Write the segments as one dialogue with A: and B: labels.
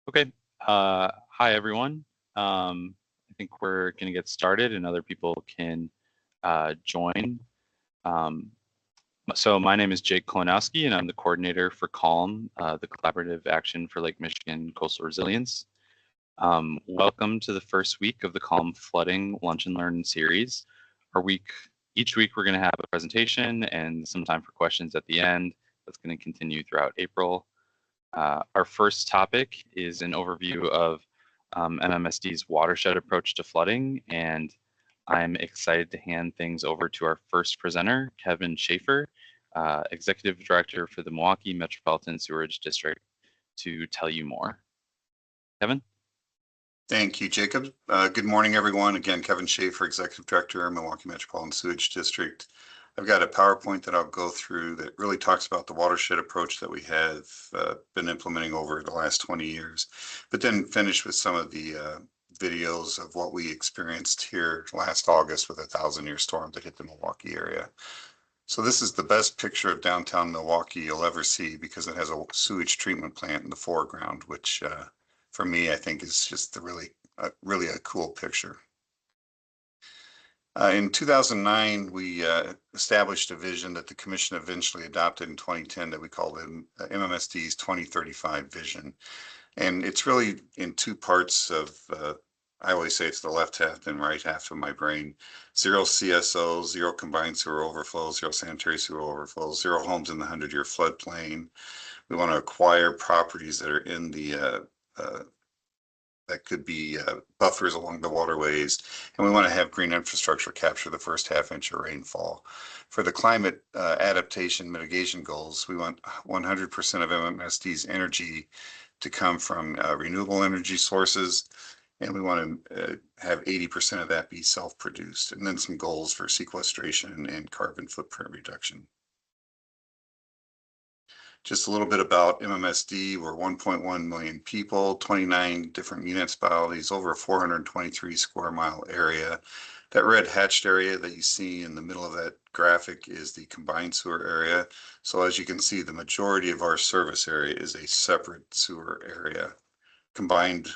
A: Okay. Hi, everyone. I think we're going to get started and other people can join. So my name is Jake Kolonowski, and I'm the coordinator for CALM, the Collaborative Action for Lake Michigan Coastal Resilience. Welcome to the first week of the CALM Flooding Lunch and Learn series. Each week we're going to have a presentation and some time for questions at the end. That's going to continue throughout April. Our first topic is an overview of MMSD's watershed approach to flooding, and I'm excited to hand things over to our first presenter, Kevin Shafer, Executive Director for the Milwaukee Metropolitan Sewerage District, to tell you more. Kevin?
B: Thank you, Jacob. Good morning, everyone. Again, Kevin Shafer, Executive Director, Milwaukee Metropolitan Sewage District. I've got a PowerPoint that I'll go through that really talks about the watershed approach that we have been implementing over the last 20 years, but then finish with some of the videos of what we experienced here last August with a 1,000-year storm that hit the Milwaukee area. So this is the best picture of downtown Milwaukee you'll ever see because it has a sewage treatment plant in the foreground, which for me, I think is just really a cool picture. In 2009, we established a vision that the Commission eventually adopted in 2010 that we called MMSD's 2035 vision. And it's really in two parts of, I always say it's the left half and right half of my brain. 0 CSO, 0 combined sewer overflow, 0 sanitary sewer overflow, 0 homes in the 100-year floodplain. We want to acquire properties that are in the that could be buffers along the waterways, and we want to have green infrastructure capture the first half-inch of rainfall. For the climate adaptation mitigation goals, we want 100% of MMSD's energy to come from renewable energy sources, and we want to have 80% of that be self-produced, and then some goals for sequestration and carbon footprint reduction. Just a little bit about MMSD. We're 1.1 million people, 29 different municipalities, over a 423 square mile area. That red hatched area that you see in the middle of that graphic is the combined sewer area. So as you can see, the majority of our service area is a separate sewer area. Combined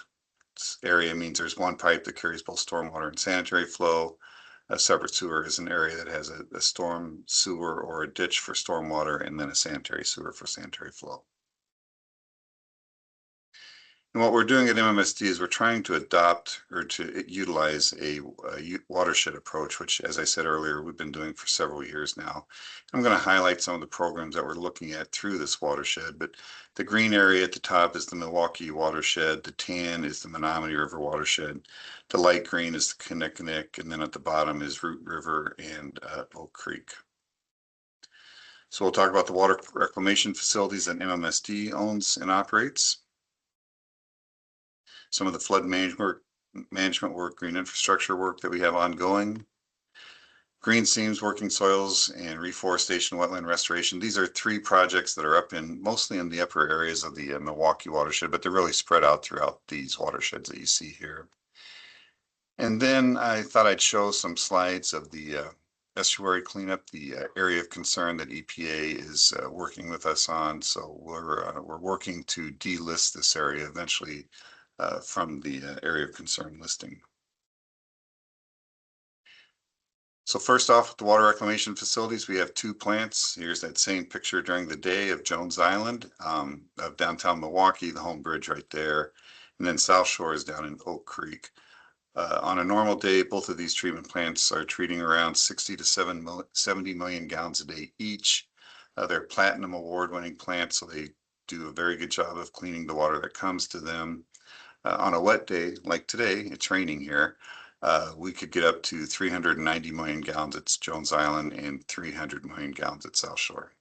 B: area means there's one pipe that carries both stormwater and sanitary flow. A separate sewer is an area that has a storm sewer or a ditch for stormwater and then a sanitary sewer for sanitary flow. And what we're doing at MMSD is we're trying to adopt or to utilize a watershed approach, which, as I said earlier, we've been doing for several years now. I'm going to highlight some of the programs that we're looking at through this watershed, but the green area at the top is the Milwaukee watershed, the tan is the Menominee River watershed, the light green is the Kinnickinnick, and then at the bottom is Root River and Oak Creek. So we'll talk about the water reclamation facilities that MMSD owns and operates. Some of the flood management work, green infrastructure work that we have ongoing. Green seams, working soils, and reforestation, wetland restoration. These are 3 projects that are up mostly in the upper areas of the Milwaukee watershed, but they're really spread out throughout these watersheds that you see here. And then I thought I'd show some slides of the estuary cleanup, the area of concern that EPA is working with us on. So we're working to delist this area eventually from the area of concern listing. So first off, with the water reclamation facilities, we have 2 plants. Here's that same picture during the day of Jones Island, of downtown Milwaukee, the home bridge right there. And then South Shore is down in Oak Creek. On a normal day, both of these treatment plants are treating around 60 to 70 million gallons a day each. They're platinum award-winning plants, so they do a very good job of cleaning the water that comes to them. On a wet day, like today, it's raining here, we could get up to 390 million gallons at Jones Island and 300 million gallons at South Shore.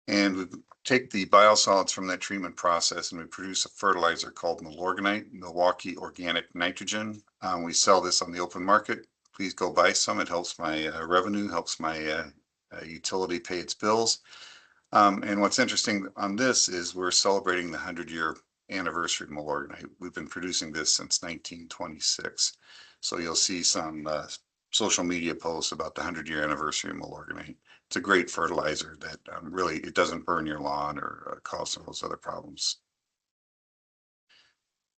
B: And we take the biosolids from that treatment process and we produce a fertilizer called Milorganite, Milwaukee Organic Nitrogen. We sell this on the open market. Please go buy some. It helps my revenue, helps my utility pay its bills. And what's interesting on this is we're celebrating the 100-year anniversary of Milorganite. We've been producing this since 1926. So you'll see some social media posts about the 100-year anniversary of Milwaukee. It's a great fertilizer that really, it doesn't burn your lawn or cause some of those other problems.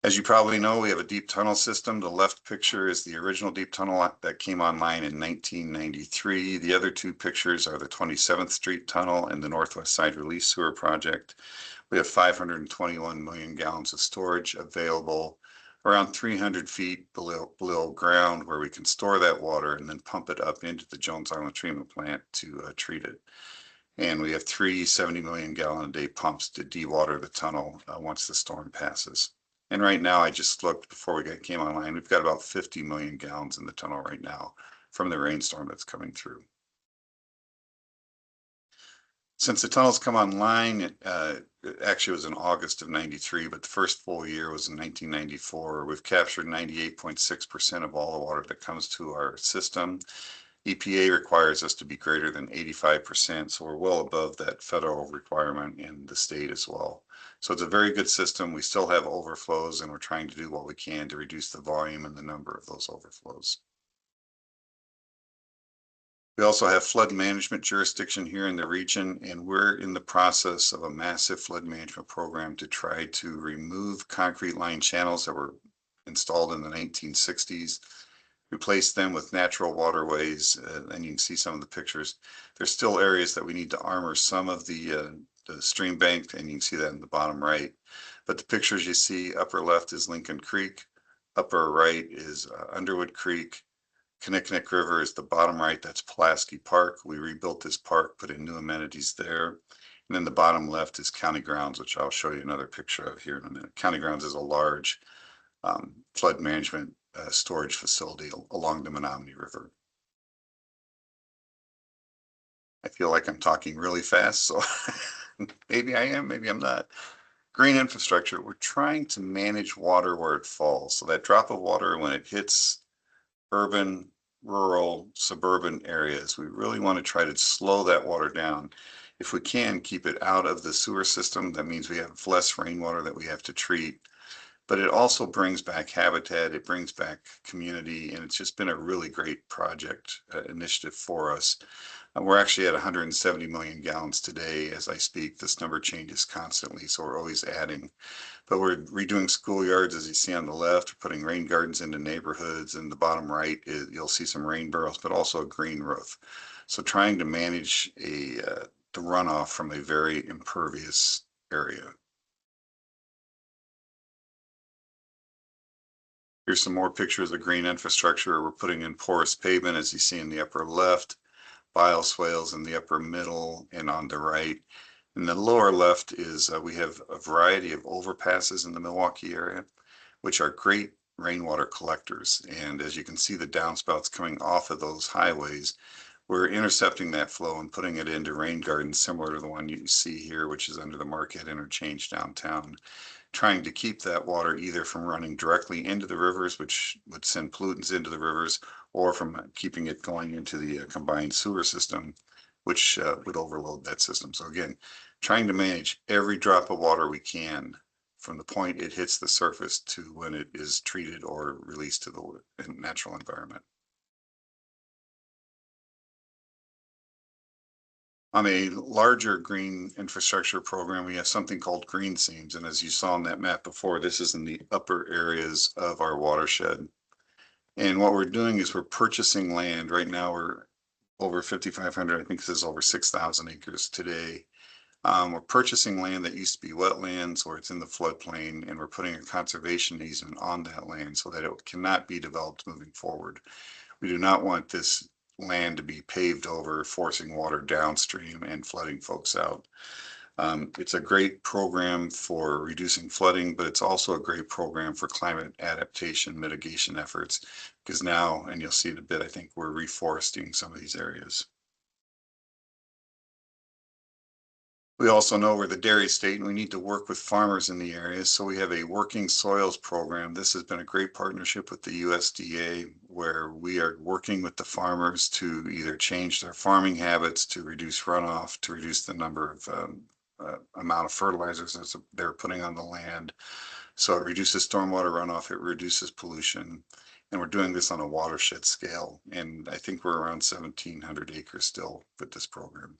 B: As you probably know, we have a deep tunnel system. The left picture is the original deep tunnel that came online in 1993. The other two pictures are the 27th Street Tunnel and the Northwest Side Release Sewer Project. We have 521 million gallons of storage available around 300 feet below ground, where we can store that water and then pump it up into the Jones Island treatment plant to treat it. And we have 3 70 million gallon a day pumps to dewater the tunnel once the storm passes. And right now, I just looked before we came online, we've got about 50 million gallons in the tunnel right now from the rainstorm that's coming through. Since the tunnels come online, it actually was in August of 93, but the first full year was in 1994. We've captured 98.6% of all the water that comes to our system. EPA requires us to be greater than 85%, so we're well above that federal requirement in the state as well. So it's a very good system. We still have overflows, and we're trying to do what we can to reduce the volume and the number of those overflows. We also have flood management jurisdiction here in the region, and we're in the process of a massive flood management program to try to remove concrete lined channels that were installed in the 1960s, replace them with natural waterways, and you can see some of the pictures. There's still areas that we need to armor some of the stream bank, and you can see that in the bottom right. But the pictures you see, upper left is Lincoln Creek, upper right is Underwood Creek, Kinnickinnick River is the bottom right, that's Pulaski Park. We rebuilt this park, put in new amenities there. And then the bottom left is County Grounds, which I'll show you another picture of here in a minute. County Grounds is a large flood management storage facility along the Menominee River. I feel like I'm talking really fast, so maybe I am, maybe I'm not. Green infrastructure, we're trying to manage water where it falls. So that drop of water, when it hits urban, rural, suburban areas, we really want to try to slow that water down. If we can, keep it out of the sewer system. That means we have less rainwater that we have to treat. But it also brings back habitat, it brings back community, and it's just been a really great project initiative for us. We're actually at 170 million gallons today as I speak. This number changes constantly, so we're always adding. But we're redoing schoolyards, as you see on the left. We're putting rain gardens into neighborhoods, and the bottom right, you'll see some rain barrels, but also a green roof. So trying to manage the runoff from a very impervious area. Here's some more pictures of green infrastructure. We're putting in porous pavement, as you see in the upper left, bioswales in the upper middle and on the right. In the lower left is we have a variety of overpasses in the Milwaukee area, which are great rainwater collectors. And as you can see, the downspouts coming off of those highways, we're intercepting that flow and putting it into rain gardens similar to the one you see here, which is under the Marquette Interchange downtown, trying to keep that water either from running directly into the rivers, which would send pollutants into the rivers, or from keeping it going into the combined sewer system, which would overload that system. So again, trying to manage every drop of water we can from the point it hits the surface to when it is treated or released to the natural environment. On a larger green infrastructure program, we have something called green seams. And as you saw on that map before, this is in the upper areas of our watershed. And what we're doing is we're purchasing land. Right now we're over 5,500, I think this is over 6,000 acres today. We're purchasing land that used to be wetlands or it's in the floodplain, and we're putting a conservation easement on that land so that it cannot be developed moving forward. We do not want this land to be paved over, forcing water downstream and flooding folks out. It's a great program for reducing flooding, but it's also a great program for climate adaptation mitigation efforts, because now, and you'll see in a bit, I think we're reforesting some of these areas. We also know we're the dairy state and we need to work with farmers in the areas. So we have a working soils program. This has been a great partnership with the USDA, where we are working with the farmers to either change their farming habits, to reduce runoff, to reduce the number of amount of fertilizers that they're putting on the land. So it reduces stormwater runoff, it reduces pollution. And we're doing this on a watershed scale. And I think we're around 1,700 acres still with this program.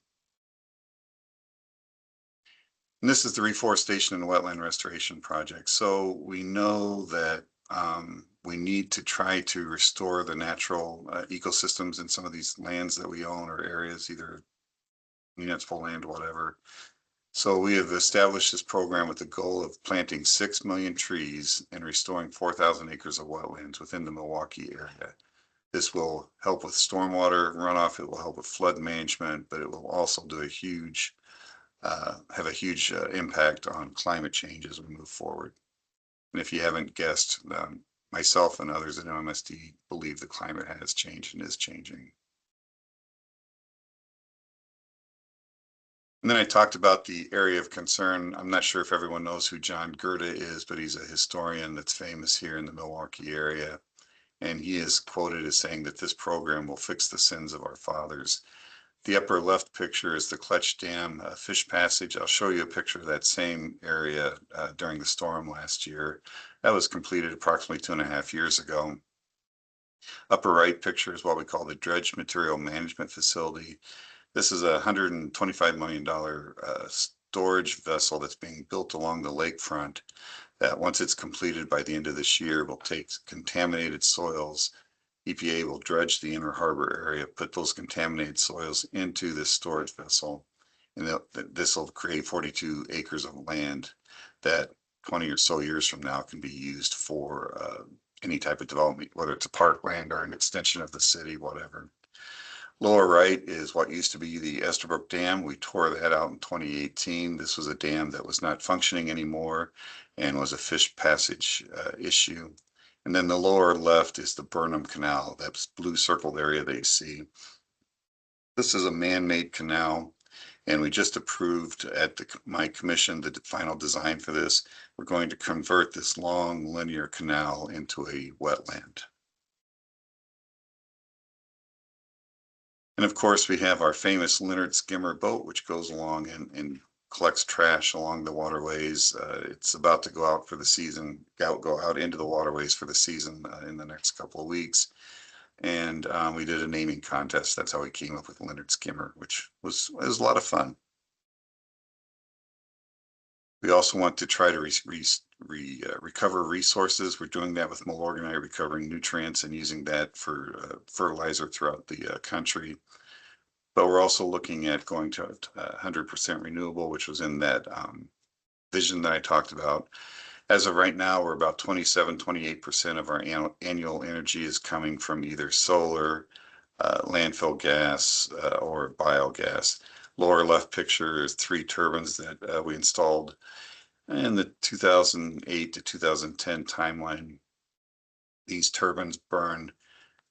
B: And this is the reforestation and wetland restoration project. So we know that we need to try to restore the natural ecosystems in some of these lands that we own or areas, either municipal land, whatever. So we have established this program with the goal of planting 6 million trees and restoring 4,000 acres of wetlands within the Milwaukee area. This will help with stormwater runoff. It will help with flood management, but it will also do have a huge impact on climate change as we move forward. And if you haven't guessed, myself and others at MMSD believe the climate has changed and is changing. And then I talked about the area of concern. I'm not sure if everyone knows who John Gerda is, but he's a historian that's famous here in the Milwaukee area. And he is quoted as saying that this program will fix the sins of our fathers. The upper left picture is the Clutch Dam fish passage. I'll show you a picture of that same area during the storm last year. That was completed approximately 2.5 years ago. Upper right picture is what we call the Dredge Material Management Facility. This is a $125 million storage vessel that's being built along the lakefront that once it's completed by the end of this year will take contaminated soils. EPA will dredge the inner harbor area, put those contaminated soils into this storage vessel, and this will create 42 acres of land that 20 or so years from now can be used for any type of development, whether it's a parkland or an extension of the city, whatever. Lower right is what used to be the Esterbrook Dam. We tore that out in 2018. This was a dam that was not functioning anymore and was a fish passage issue. And then the lower left is the Burnham Canal, that blue circled area that you see. This is a man-made canal, and we just approved at my commission the final design for this. We're going to convert this long linear canal into a wetland. And of course, we have our famous Leonard skimmer boat, which goes along and collects trash along the waterways. It's about to go out for the season, go out into the waterways for the season in the next couple of weeks. And we did a naming contest. That's how we came up with Leonard Skimmer, which was a lot of fun. We also want to try to recover resources. We're doing that with Milorganite, recovering nutrients and using that for fertilizer throughout the country. But we're also looking at going to 100% renewable, which was in that vision that I talked about. As of right now, we're about 28% of our annual energy is coming from either solar, landfill gas, or biogas. Lower left picture is 3 turbines that we installed in the 2008 to 2010 timeline. These turbines burn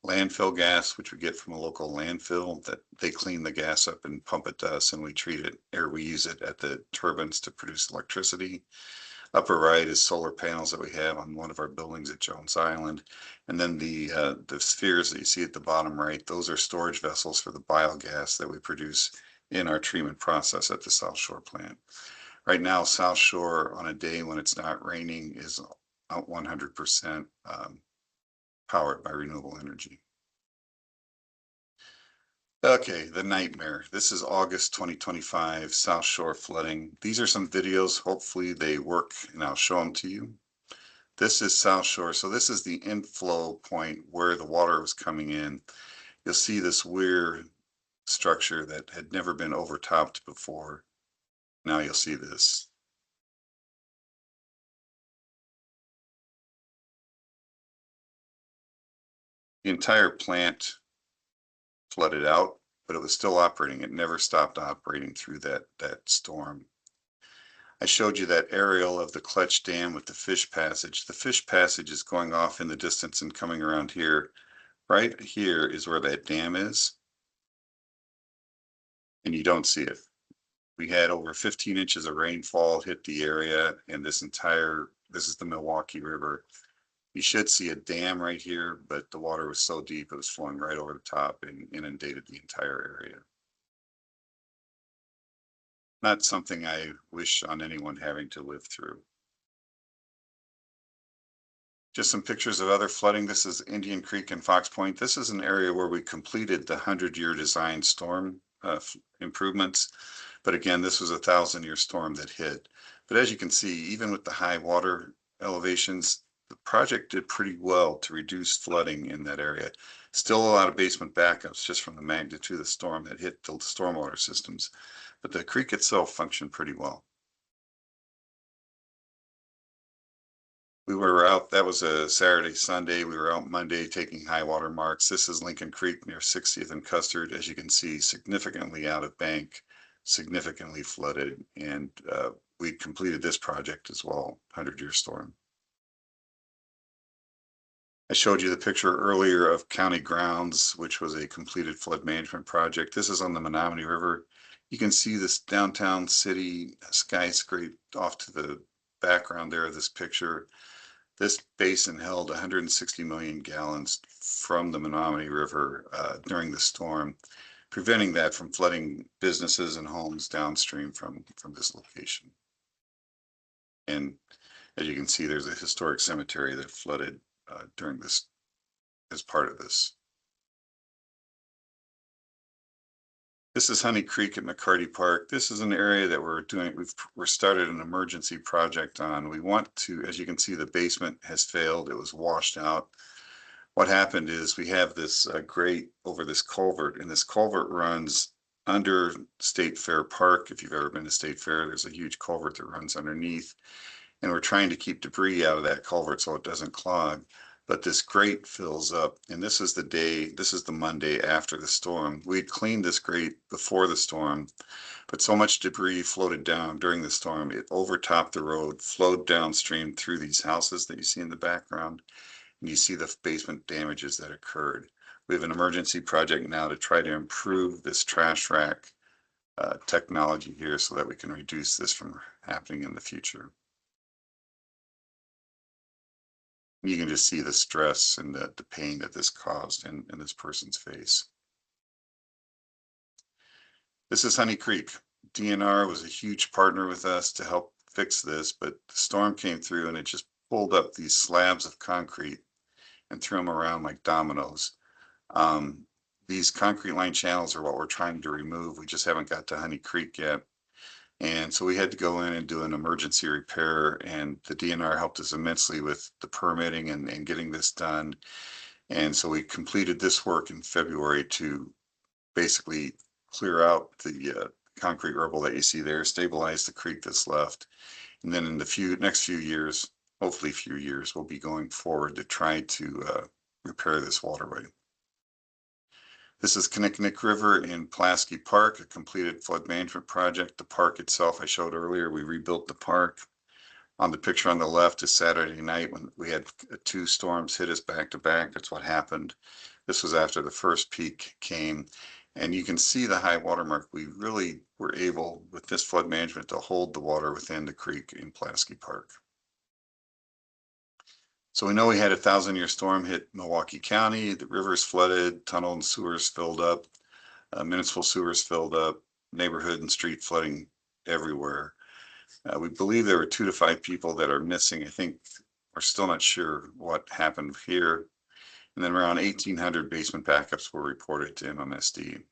B: landfill gas, which we get from a local landfill, that they clean the gas up and pump it to us, and we treat it, or we use it at the turbines to produce electricity. Upper right is solar panels that we have on one of our buildings at Jones Island. And then the spheres that you see at the bottom right, those are storage vessels for the biogas that we produce in our treatment process at the South Shore plant. Right now, South Shore, on a day when it's not raining, is 100% powered by renewable energy. Okay, the nightmare. This is August 2025, South Shore flooding. These are some videos. Hopefully they work, and I'll show them to you. This is South Shore. So this is the inflow point where the water was coming in. You'll see this weird structure that had never been overtopped before. Now you'll see this. The entire plant flooded out, but it was still operating. It never stopped operating through that storm. I showed you that aerial of the Clutch Dam with the fish passage. The fish passage is going off in the distance and coming around here. Right here is where that dam is, and you don't see it. We had over 15 inches of rainfall hit the area, and this is the Milwaukee River. You should see a dam right here, but the water was so deep it was flowing right over the top and inundated the entire area. Not something I wish on anyone having to live through. Just some pictures of other flooding. This is Indian Creek and Fox Point. This is an area where we completed the 100-year design storm improvements. But again, this was a 1,000-year storm that hit. But as you can see, even with the high water elevations, the project did pretty well to reduce flooding in that area. Still a lot of basement backups just from the magnitude of the storm that hit the stormwater systems. But the creek itself functioned pretty well. We were out, that was a Saturday, Sunday. We were out Monday taking high water marks. This is Lincoln Creek near 60th and Custard. As you can see, significantly out of bank, significantly flooded. And we completed this project as well, 100-year storm. I showed you the picture earlier of County Grounds, which was a completed flood management project. This is on the Menominee River. You can see this downtown city skyscraper off to the background there of this picture. This basin held 160 million gallons from the Menominee River during the storm, preventing that from flooding businesses and homes downstream from this location. And as you can see, there's a historic cemetery that flooded during this as part of this. This is Honey Creek at McCarty Park. This is an area that we're started an emergency project on. We want to, as you can see, the basement has failed. It was washed out. What happened is we have this grate over this culvert, and this culvert runs under State Fair Park. If you've ever been to State Fair, there's a huge culvert that runs underneath, and we're trying to keep debris out of that culvert so it doesn't clog. But this grate fills up, and this is the Monday after the storm. We'd cleaned this grate before the storm, but so much debris floated down during the storm, it overtopped the road, flowed downstream through these houses that you see in the background, and you see the basement damages that occurred. We have an emergency project now to try to improve this trash rack technology here so that we can reduce this from happening in the future. You can just see the stress and the pain that this caused in this person's face. This is Honey Creek. DNR was a huge partner with us to help fix this, but the storm came through and it just pulled up these slabs of concrete and threw them around like dominoes. These concrete line channels are what we're trying to remove. We just haven't got to Honey Creek yet. And so we had to go in and do an emergency repair, and the DNR helped us immensely with the permitting and getting this done. And so we completed this work in February to basically clear out the concrete rubble that you see there, stabilize the creek that's left. And then in the next few years, hopefully few years, we'll be going forward to try to repair this waterway. This is Kinnickinnick River in Pulaski Park, a completed flood management project. The park itself I showed earlier, we rebuilt the park. On the picture on the left is Saturday night when we had 2 storms hit us back to back. That's what happened. This was after the first peak came. And you can see the high water mark. We really were able, with this flood management, to hold the water within the creek in Pulaski Park. So we know we had a 1,000-year storm hit Milwaukee County. The rivers flooded, tunnel and sewers filled up, municipal sewers filled up, neighborhood and street flooding everywhere. We believe there were 2 to 5 people that are missing. I think we're still not sure what happened here. And then around 1,800 basement backups were reported to MMSD.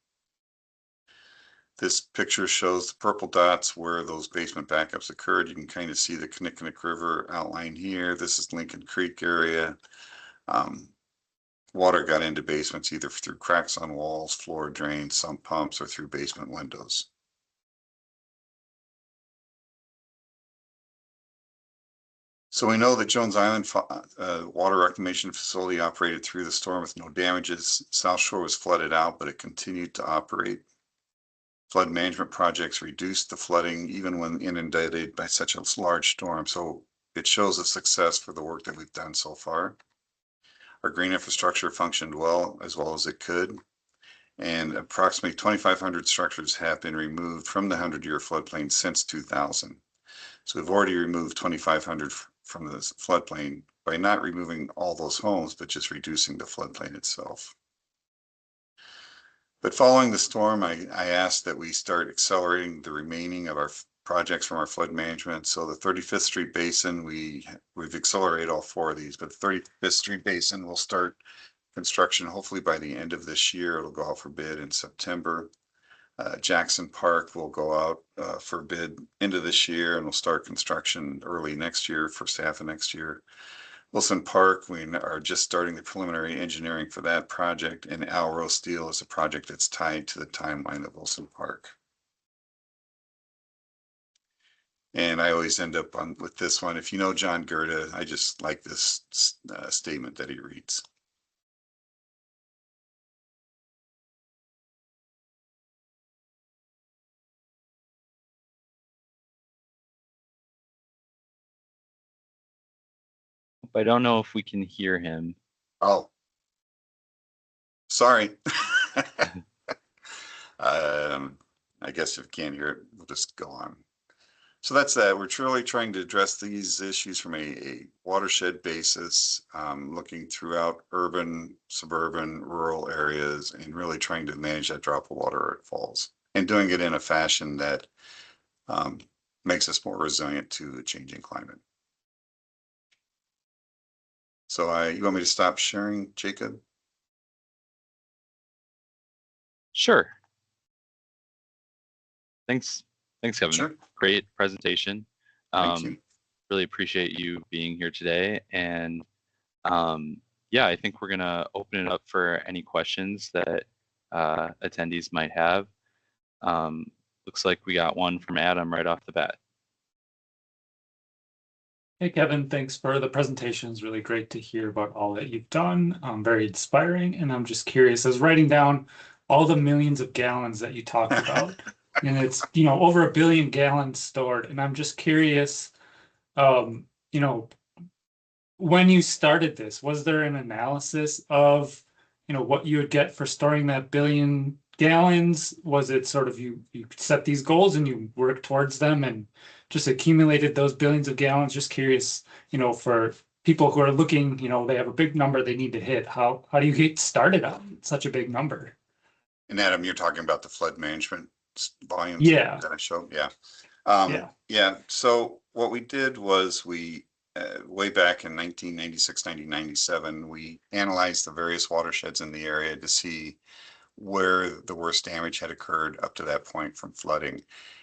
B: This picture shows the purple dots where those basement backups occurred. You can kind of see the Kinnickinnick River outline here. This is Lincoln Creek area. Water got into basements either through cracks on walls, floor drains, sump pumps, or through basement windows. So we know that Jones Island water reclamation facility operated through the storm with no damages. South Shore was flooded out, but it continued to operate. Flood management projects reduced the flooding even when inundated by such a large storm. So it shows a success for the work that we've done so far. Our green infrastructure functioned well as it could. And approximately 2,500 structures have been removed from the 100-year floodplain since 2000. So we've already removed 2,500 from the floodplain by not removing all those homes, but just reducing the floodplain itself. But following the storm, I asked that we start accelerating the remaining of our projects from our flood management. So the 35th Street Basin, we've accelerated all 4 of these, but the 35th Street Basin will start construction hopefully by the end of this year. It'll go out for bid in September. Jackson Park will go out for bid into this year, and we'll start construction early next year, first half of next year. Wilson Park, we are just starting the preliminary engineering for that project, and Alro Steel is a project that's tied to the timeline of Wilson Park. And I always end up with this one. If you know John Gerda, I just like this statement that he reads.
A: I don't know if we can hear him.
B: Oh, sorry. I guess if you can't hear it, we'll just go on. So that's that. We're truly trying to address these issues from a watershed basis, looking throughout urban, suburban, rural areas, and really trying to manage that drop of water where it falls, and doing it in a fashion that makes us more resilient to a changing climate. So you want me to stop sharing, Jacob?
A: Sure. Thanks, Kevin.
B: Sure.
A: Great presentation.
B: Thank you.
A: Really appreciate you being here today. And yeah, I think we're gonna open it up for any questions that attendees might have. Looks like we got one from Adam right off the bat.
C: Hey, Kevin, thanks for the presentation. It's really great to hear about all that you've done. Very inspiring. And I'm just curious, I was writing down all the millions of gallons that you talked about, and it's, over 1 billion gallons stored. And I'm just curious, when you started this, was there an analysis of, what you would get for storing that 1 billion gallons? Was it sort of you set these goals and you work towards them and just accumulated those billions of gallons? Just curious, for people who are looking, they have a big number they need to hit. How do you get started on such a big number?
B: And Adam, you're talking about the flood management volumes
C: Yeah.
B: that I showed? Yeah.
C: Yeah.
B: So what we did was we, way back in 1996, 1997, we analyzed the various watersheds in the area to see where the worst damage had occurred up to that point from flooding,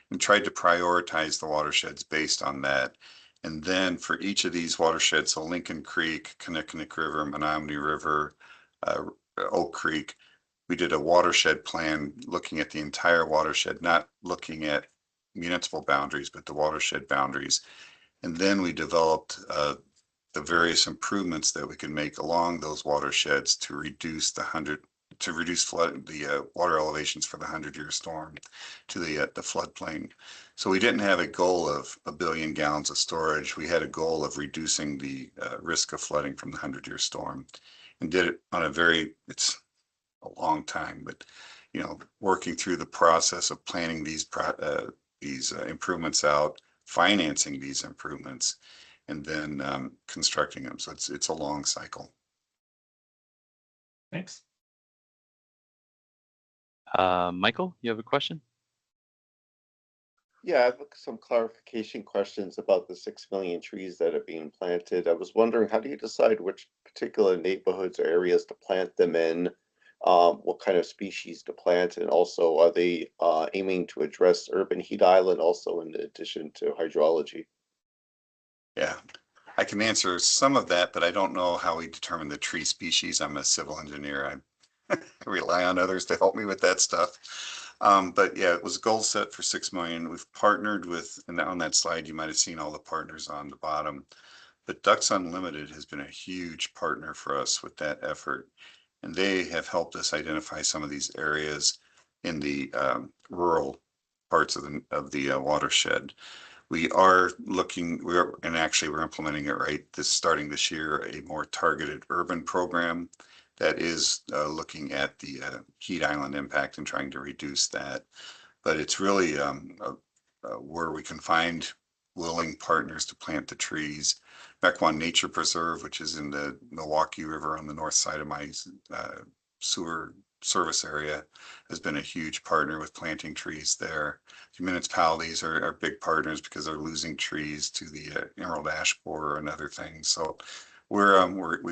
B: and tried to prioritize the watersheds based on that. And then for each of these watersheds, so Lincoln Creek, Kinnickinnick River, Menominee River, Oak Creek, we did a watershed plan looking at the entire watershed, not looking at municipal boundaries, but the watershed boundaries. And then we developed the various improvements that we can make along those watersheds to reduce flood, the water elevations for the 100-year storm to the floodplain. So we didn't have a goal of 1 billion gallons of storage. We had a goal of reducing the risk of flooding from the 100-year storm, and did it on it's a long time, but working through the process of planning these improvements out, financing these improvements, and then constructing them. So it's a long cycle.
C: Thanks.
A: Michael, you have a question?
D: Yeah, I have some clarification questions about the 6 million trees that are being planted. I was wondering, how do you decide which particular neighborhoods or areas to plant them in? What kind of species to plant? And also, are they aiming to address urban heat island also in addition to hydrology?
B: Yeah, I can answer some of that, but I don't know how we determine the tree species. I'm a civil engineer. I rely on others to help me with that stuff. But yeah, it was a goal set for 6 million. We've partnered with, and on that slide, you might have seen all the partners on the bottom, but Ducks Unlimited has been a huge partner for us with that effort. And they have helped us identify some of these areas in the rural parts of the watershed. We're implementing it starting this year, a more targeted urban program that is looking at the heat island impact and trying to reduce that. But it's really where we can find willing partners to plant the trees. Mequon Nature Preserve, which is in the Milwaukee River on the north side of my sewer service area has been a huge partner with planting trees there. The municipalities are big partners because they're losing trees to the emerald ash borer and other things. So we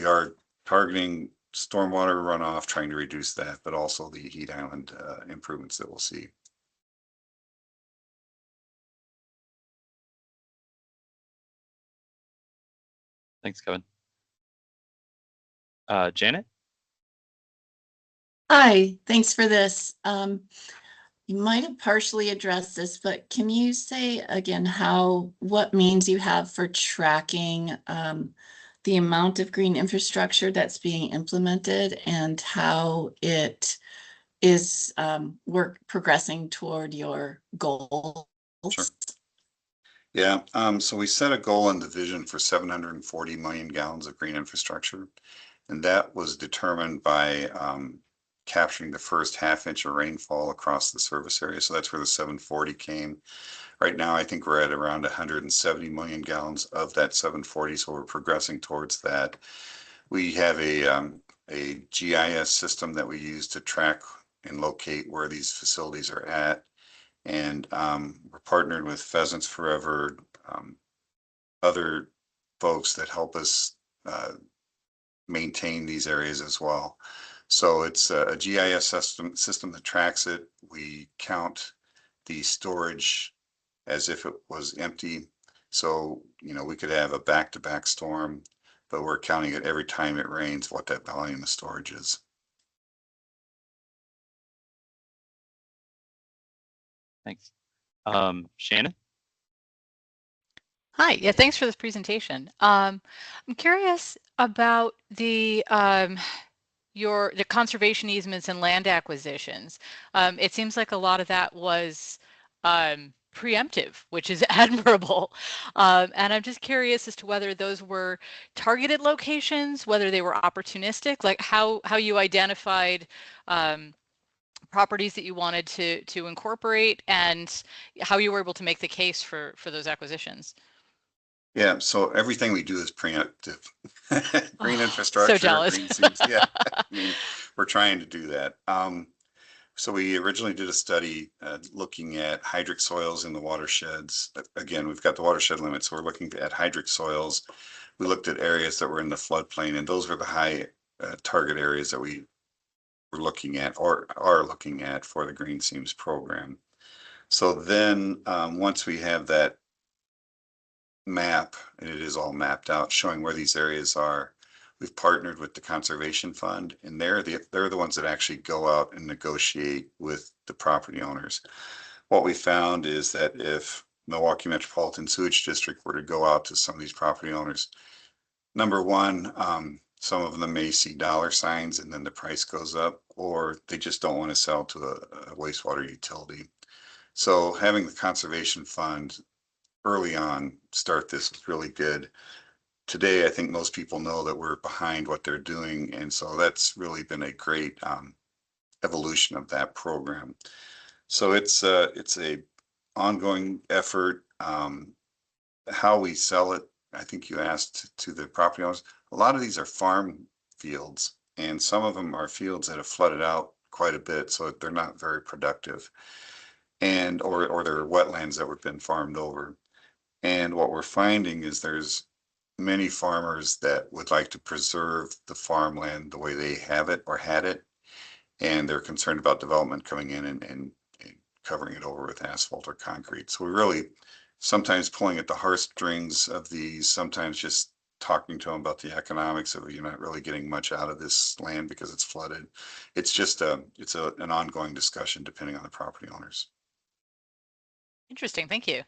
B: are targeting stormwater runoff, trying to reduce that, but also the heat island improvements that we'll see.
A: Thanks, Kevin. Janet?
E: Hi, thanks for this. You might have partially addressed this, but can you say again what means you have for tracking the amount of green infrastructure that's being implemented and how it is progressing toward your goals?
B: Sure. Yeah, so we set a goal in the vision for 740 million gallons of green infrastructure, and that was determined by capturing the first half-inch of rainfall across the service area. So that's where the 740 came. Right now, I think we're at around 170 million gallons of that 740, so we're progressing towards that. We have a GIS system that we use to track and locate where these facilities are at. And we're partnered with Pheasants Forever, other folks that help us maintain these areas as well. So it's a GIS system that tracks it. We count the storage as if it was empty. So, you know, we could have a back-to-back storm, but we're counting it every time it rains, what that volume of storage is.
A: Thanks. Shannon?
F: Hi, yeah, thanks for this presentation. I'm curious about the conservation easements and land acquisitions. It seems like a lot of that was preemptive, which is admirable. And I'm just curious as to whether those were targeted locations, whether they were opportunistic, like how you identified properties that you wanted to incorporate and how you were able to make the case for those acquisitions.
B: Yeah, so everything we do is preemptive. Green infrastructure,
F: So jealous.
B: green seeds. Yeah, I mean, we're trying to do that. So we originally did a study looking at hydric soils in the watersheds. Again, we've got the watershed limit, so we're looking at hydric soils. We looked at areas that were in the floodplain, and those were the high target areas that we were looking at or are looking at for the Green Seams program. So then once we have that map, and it is all mapped out showing where these areas are, we've partnered with the Conservation Fund, and they're the ones that actually go out and negotiate with the property owners. What we found is that if Milwaukee Metropolitan Sewerage District were to go out to some of these property owners, number one, some of them may see dollar signs and then the price goes up, or they just don't want to sell to a wastewater utility. So having the Conservation Fund early on start this was really good. Today, I think most people know that we're behind what they're doing, and so that's really been a great evolution of that program. So it's a ongoing effort. How we sell it, I think you asked to the property owners. A lot of these are farm fields, and some of them are fields that have flooded out quite a bit, so they're not very productive, and or they're wetlands that have been farmed over. And what we're finding is there's many farmers that would like to preserve the farmland the way they have it or had it, and they're concerned about development coming in and covering it over with asphalt or concrete. So we're really sometimes pulling at the heartstrings of these, sometimes just talking to them about the economics of you're not really getting much out of this land because it's flooded. It's just an ongoing discussion depending on the property owners.
F: Interesting, thank you.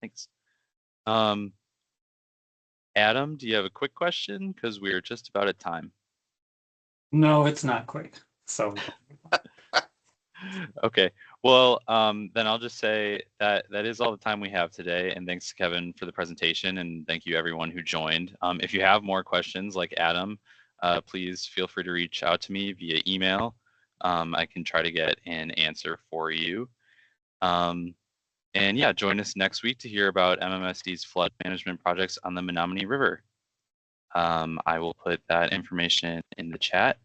A: Thanks. Adam, do you have a quick question? Because we're just about at time.
C: No, it's not quick. So
A: Okay. Well, then I'll just say that is all the time we have today. And thanks to Kevin for the presentation, and thank you everyone who joined. If you have more questions like Adam, please feel free to reach out to me via email. I can try to get an answer for you. And yeah, join us next week to hear about MMSD's flood management projects on the Menominee River. I will put that information in the chat.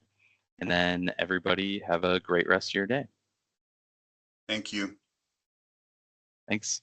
A: And then everybody have a great rest of your day.
B: Thank you.
A: Thanks.